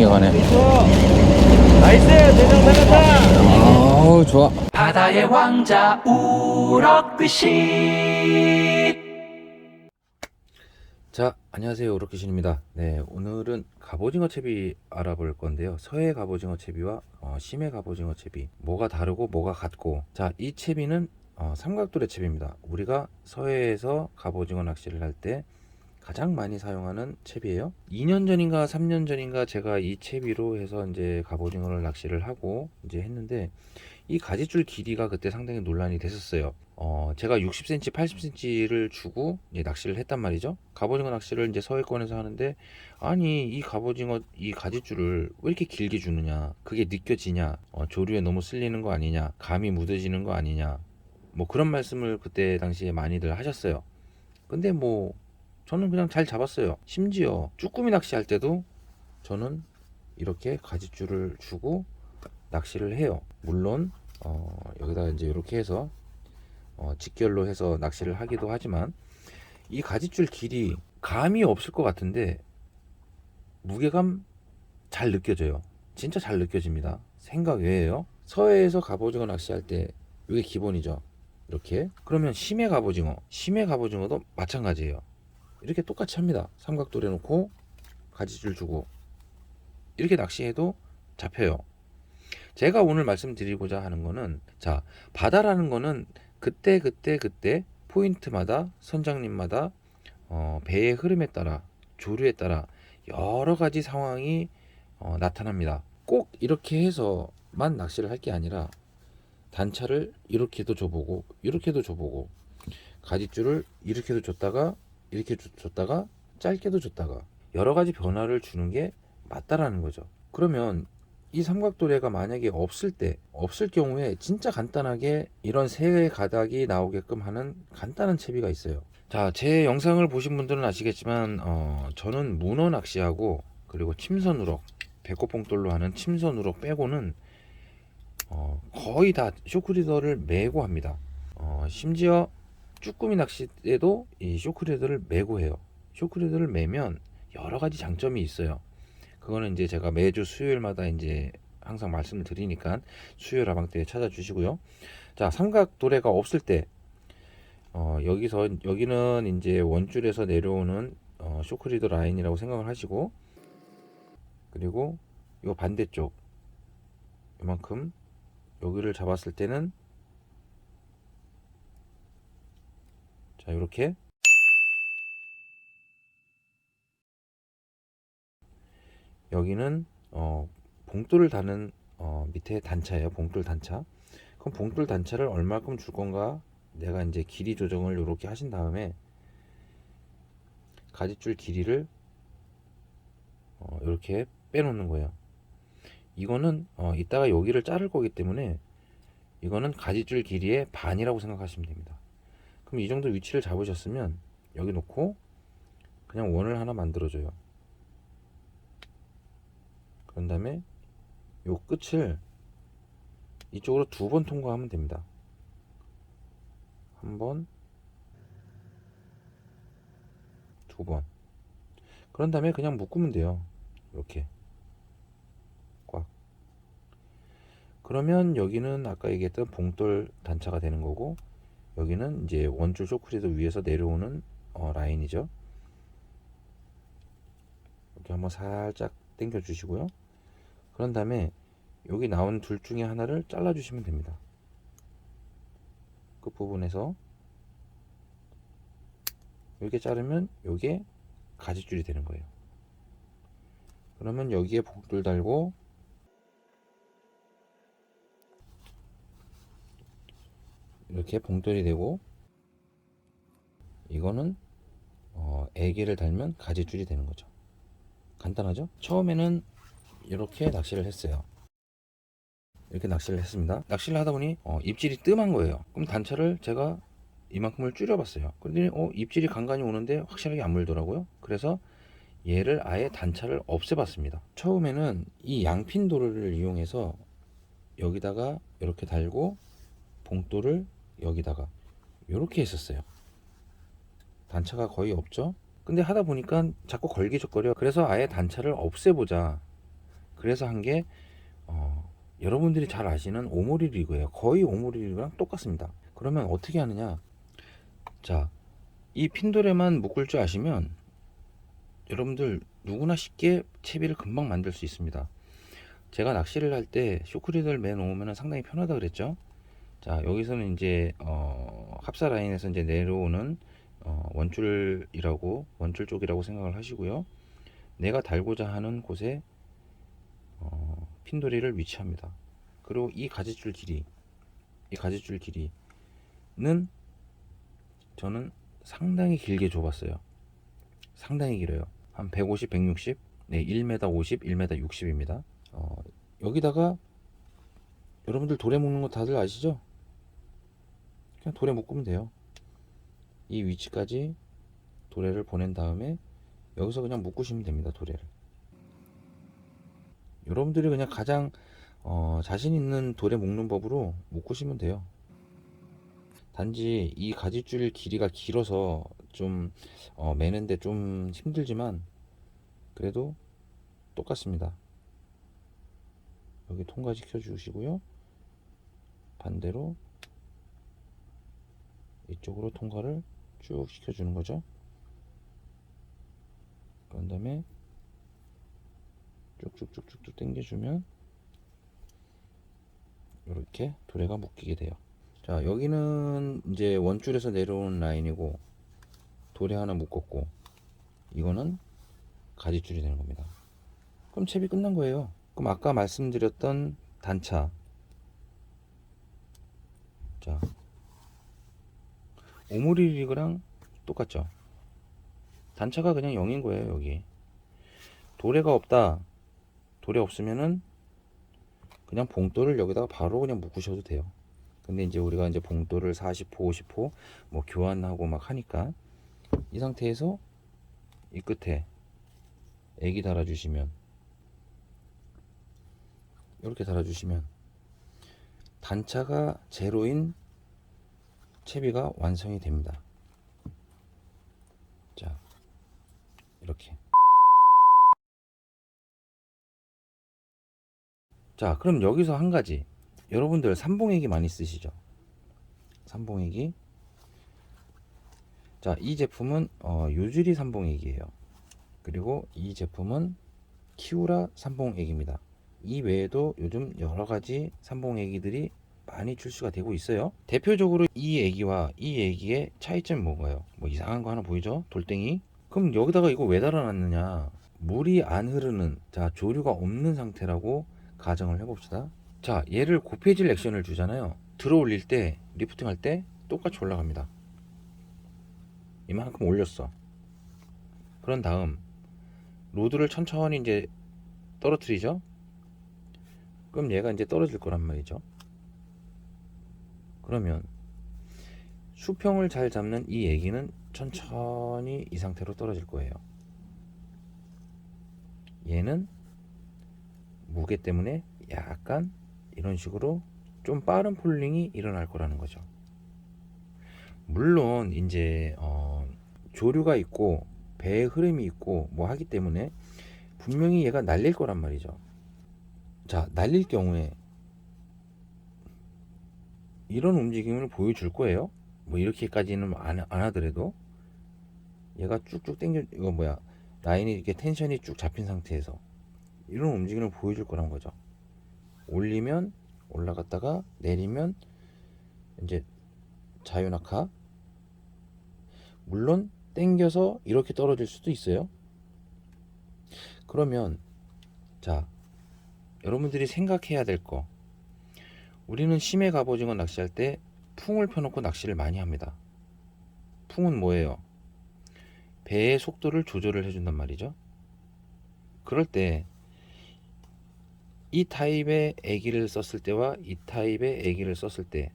생겨가네. 나이스 대장 나갔다. 아우 좋아. 바다의 왕자 우럭빛이. 자, 안녕하세요. 우럭귀신입니다. 네, 오늘은 갑오징어 채비 알아볼 건데요. 서해 갑오징어 채비와 심해 갑오징어 채비, 뭐가 다르고 뭐가 같고. 자, 이 채비는 삼각도래 채비입니다. 우리가 서해에서 갑오징어 낚시를 할 때 가장 많이 사용하는 채비예요. 2년 전인가 3년 전인가 제가 이 채비로 해서 이제 갑오징어를 낚시를 하고 이제 했는데, 이 가지줄 길이가 그때 상당히 논란이 됐었어요. 제가 60cm, 80cm를 주고 이제 낚시를 했단 말이죠. 갑오징어 낚시를 이제 서해권에서 하는데, 아니 이 갑오징어 이 가지줄을 왜 이렇게 길게 주느냐, 그게 느껴지냐, 조류에 너무 쓸리는 거 아니냐, 감이 묻어지는 거 아니냐, 뭐 그런 말씀을 그때 당시에 많이들 하셨어요. 근데 뭐 저는 그냥 잘 잡았어요. 심지어 쭈꾸미 낚시 할 때도 저는 이렇게 가지줄을 주고 낚시를 해요. 물론 여기다가 이제 이렇게 해서 직결로 해서 낚시를 하기도 하지만, 이 가지줄 길이 감이 없을 것 같은데 무게감 잘 느껴져요. 진짜 잘 느껴집니다. 생각 외에요. 서해에서 갑오징어 낚시할 때 이게 기본이죠. 이렇게. 그러면 심해 갑오징어도 마찬가지예요. 이렇게 똑같이 합니다. 삼각도래 놓고 가지줄 주고 이렇게 낚시해도 잡혀요. 제가 오늘 말씀드리고자 하는 거는, 자, 바다라는 거는 그때 포인트마다, 선장님마다 배의 흐름에 따라, 조류에 따라 여러 가지 상황이 나타납니다. 꼭 이렇게 해서만 낚시를 할 게 아니라 단차를 이렇게도 줘보고 이렇게도 줘보고, 가지줄을 이렇게도 줬다가 이렇게 줬다가 짧게도 줬다가 여러 가지 변화를 주는 게 맞다라는 거죠. 그러면 이 삼각도래가 만약에 없을 경우에 진짜 간단하게 이런 세 가닥이 나오게끔 하는 간단한 채비가 있어요. 자, 제 영상을 보신 분들은 아시겠지만 저는 문어 낚시하고, 그리고 침선우럭, 배꼽봉돌로 하는 침선우럭 빼고는 거의 다 쇼크리더를 메고 합니다. 심지어 쭈꾸미 낚시에도 이 쇼크리더를 메고 해요. 쇼크리더를 메면 여러 가지 장점이 있어요. 그거는 이제 제가 매주 수요일마다 이제 항상 말씀을 드리니까 수요일 하방 때 찾아주시고요. 자, 삼각도래가 없을 때 여기는 이제 원줄에서 내려오는 쇼크리더 라인이라고 생각을 하시고, 그리고 이 반대쪽 이만큼 여기를 잡았을 때는, 자, 이렇게 여기는 봉돌을 다는 밑에 단차예요. 봉돌 단차. 그럼 봉돌 단차를 얼마큼 줄 건가, 내가 이제 길이 조정을 이렇게 하신 다음에 가지줄 길이를 이렇게 빼놓는 거예요. 이거는 이따가 여기를 자를 거기 때문에 이거는 가지줄 길이의 반이라고 생각하시면 됩니다. 그럼 이 정도 위치를 잡으셨으면 여기 놓고 그냥 원을 하나 만들어줘요. 그런 다음에 요 끝을 이쪽으로 2번 통과하면 됩니다. 한 번, 2번. 그런 다음에 그냥 묶으면 돼요. 이렇게 꽉. 그러면 여기는 아까 얘기했던 봉돌 단차가 되는 거고, 여기는 이제 원줄 쇼크리더 위에서 내려오는 라인이죠. 이렇게 한번 살짝 당겨 주시고요. 그런 다음에 여기 나온 둘 중에 하나를 잘라 주시면 됩니다. 끝부분에서 이렇게 자르면 이게 가지줄이 되는 거예요. 그러면 여기에 봉돌 달고 이렇게 봉돌이 되고, 이거는 애기를 달면 가지줄이 되는 거죠. 간단하죠? 처음에는 이렇게 낚시를 했어요. 이렇게 낚시를 했습니다. 낚시를 하다 보니 입질이 뜸한 거예요. 그럼 단차를 제가 이만큼을 줄여봤어요. 그런데 입질이 간간히 오는데 확실하게 안 물더라고요. 그래서 얘를 아예 단차를 없애봤습니다. 처음에는 이 양핀 도르를 이용해서 여기다가 이렇게 달고 봉돌을 여기다가 이렇게 했었어요. 단차가 거의 없죠. 근데 하다 보니까 자꾸 걸기적거려. 그래서 아예 단차를 없애보자. 그래서 한 게 여러분들이 잘 아시는 오모리 리그예요. 거의 오모리 리그랑 똑같습니다. 그러면 어떻게 하느냐? 자, 이 핀도레만 묶을 줄 아시면 여러분들 누구나 쉽게 채비를 금방 만들 수 있습니다. 제가 낚시를 할 때 쇼크리드를 매놓으면 상당히 편하다 그랬죠. 자, 여기서는 이제 합사 라인에서 이제 내려오는 원줄 쪽이라고 생각을 하시고요. 내가 달고자 하는 곳에 핀도리를 위치합니다. 그리고 이 가지줄 길이는 저는 상당히 길게 줘봤어요. 상당히 길어요. 한 150, 160, 네, 1m 50, 1m 60입니다. 여기다가 여러분들 도래 묶는 거 다들 아시죠? 그냥 도래 묶으면 돼요. 이 위치까지 도래를 보낸 다음에 여기서 그냥 묶으시면 됩니다. 도래를. 여러분들이 그냥 가장 자신 있는 도래 묶는 법으로 묶으시면 돼요. 단지 이 가지줄 길이가 길어서 좀 매는데 좀 힘들지만 그래도 똑같습니다. 여기 통과시켜 주시고요. 반대로 이쪽으로 통과를 쭉 시켜주는 거죠. 그런 다음에 쭉쭉쭉쭉 당겨주면 이렇게 도래가 묶이게 돼요. 자, 여기는 이제 원줄에서 내려오는 라인이고 도래 하나 묶었고 이거는 가지줄이 되는 겁니다. 그럼 채비 끝난 거예요. 그럼 아까 말씀드렸던 단차, 자, 오모리 리그랑 똑같죠. 단차가 그냥 0인 거예요. 여기 도래가 없다, 도래 없으면은 그냥 봉돌을 여기다가 바로 그냥 묶으셔도 돼요. 근데 이제 우리가 이제 봉돌을 40호 50호 뭐 교환하고 막 하니까 이 상태에서 이 끝에 애기 달아주시면, 이렇게 달아주시면 단차가 제로인 채비가 완성이 됩니다. 자, 이렇게. 자, 그럼 여기서 한 가지, 여러분들 삼봉액이 많이 쓰시죠? 삼봉액이, 자, 이 제품은 요즈리 삼봉액이에요. 그리고 이 제품은 키우라 삼봉액입니다. 이 외에도 요즘 여러가지 삼봉애기들이 많이 출시가 되고 있어요. 대표적으로 이 애기와 이 애기의 차이점이 뭔가요? 뭐 이상한 거 하나 보이죠? 돌덩이. 그럼 여기다가 이거 왜 달아놨느냐? 물이 안 흐르는, 자, 조류가 없는 상태라고 가정을 해봅시다. 자, 얘를 고페질 액션을 주잖아요. 들어 올릴 때, 리프팅 할 때 똑같이 올라갑니다. 이만큼 올렸어. 그런 다음 로드를 천천히 이제 떨어뜨리죠. 그럼 얘가 이제 떨어질 거란 말이죠. 그러면 수평을 잘 잡는 이 애기는 천천히 이 상태로 떨어질 거예요. 얘는 무게 때문에 약간 이런 식으로 좀 빠른 폴링이 일어날 거라는 거죠. 물론 이제 조류가 있고 배의 흐름이 있고 뭐 하기 때문에 분명히 얘가 날릴 거란 말이죠. 자, 날릴 경우에 이런 움직임을 보여줄 거예요. 뭐 이렇게까지는 안 하더라도 얘가 쭉쭉 당겨, 이거 뭐야, 라인이 이렇게 텐션이 쭉 잡힌 상태에서 이런 움직임을 보여줄 거란 거죠. 올리면 올라갔다가 내리면 이제 자유낙하. 물론 당겨서 이렇게 떨어질 수도 있어요. 그러면 자, 여러분들이 생각해야 될 거, 우리는 심해 갑오징어 낚시할 때 풍을 펴놓고 낚시를 많이 합니다. 풍은 뭐예요? 배의 속도를 조절을 해준단 말이죠. 그럴 때 이 타입의 애기를 썼을 때와 이 타입의 애기를 썼을 때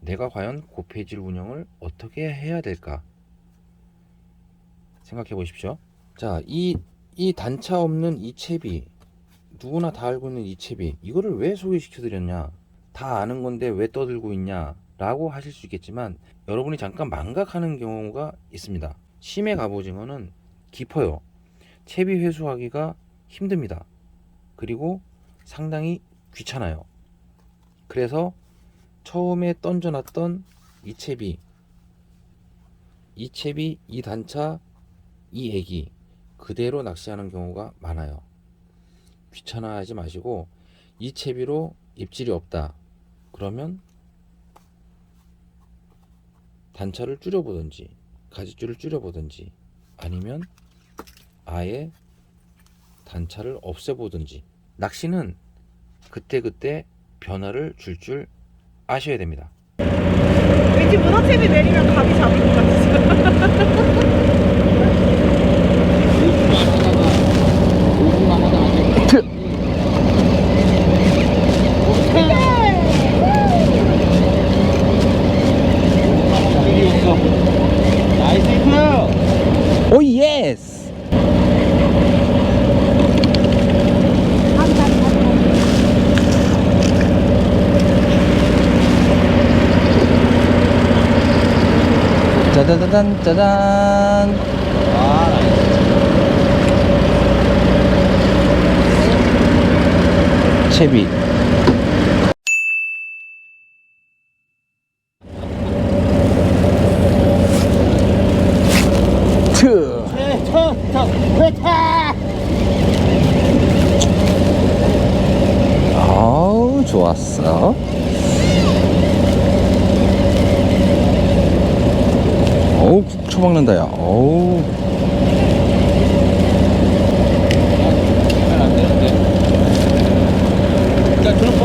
내가 과연 고폐질 운영을 어떻게 해야 될까 생각해 보십시오. 자, 이 단차 없는 이 채비, 누구나 다 알고 있는 이 채비, 이거를 왜 소개시켜 드렸냐, 다 아는 건데 왜 떠들고 있냐 라고 하실 수 있겠지만, 여러분이 잠깐 망각하는 경우가 있습니다. 심해 갑오징어는 깊어요. 채비 회수하기가 힘듭니다. 그리고 상당히 귀찮아요. 그래서 처음에 던져놨던 이 채비, 이 단차, 이 애기 그대로 낚시하는 경우가 많아요. 귀찮아하지 마시고 이 채비로 입질이 없다 그러면 단차를 줄여보든지 가짓줄을 줄여보든지 아니면 아예 단차를 없애보든지, 낚시는 그때그때 변화를 줄 아셔야 됩니다. 왠지 문어채비 내리면 감이 잡을 것 같았어요. 나이스 히트. 오 예스. 짜자자잔 짜잔. 아, 나이스. 채비. 트. 아우 좋았어. 어우 푹 쳐박는다 야. 어우. 안 되는데. 자, 드롭봉.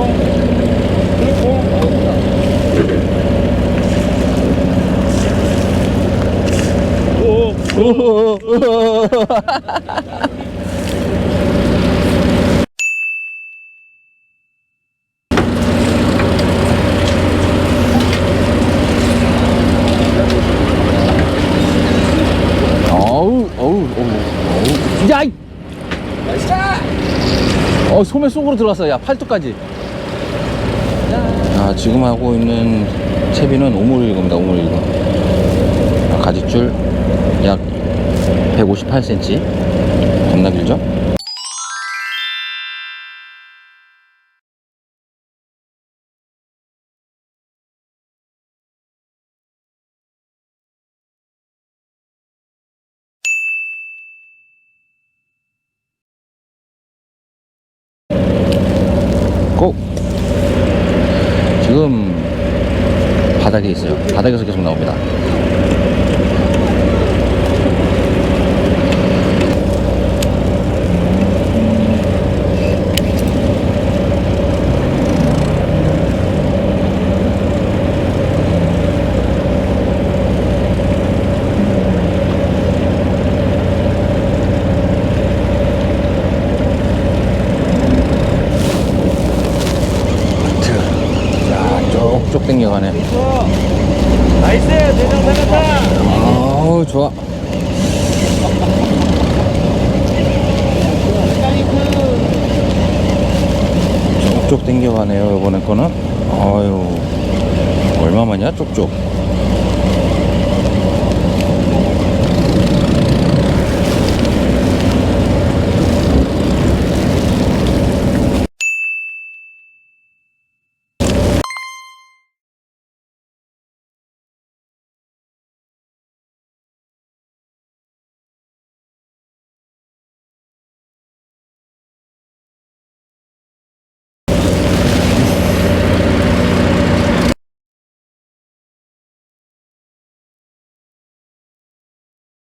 어우. 야! 소매 속으로 들어갔어. 야, 팔뚝까지. 아, 지금 하고 있는 채비는 오물일거입니다. 오물일거. 가짓줄 약 158cm. 겁나 길죠? 고! 지금 바닥에 있어요. 바닥에서 계속 나옵니다. 쭉 당겨가네. 나이스. 대장 나갔다. 아우 좋아. 쭉쭉 당겨가네요. 이번에 거는. 아유 얼마만이야 쭉쭉.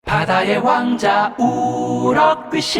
바다의 왕자 우럭빛이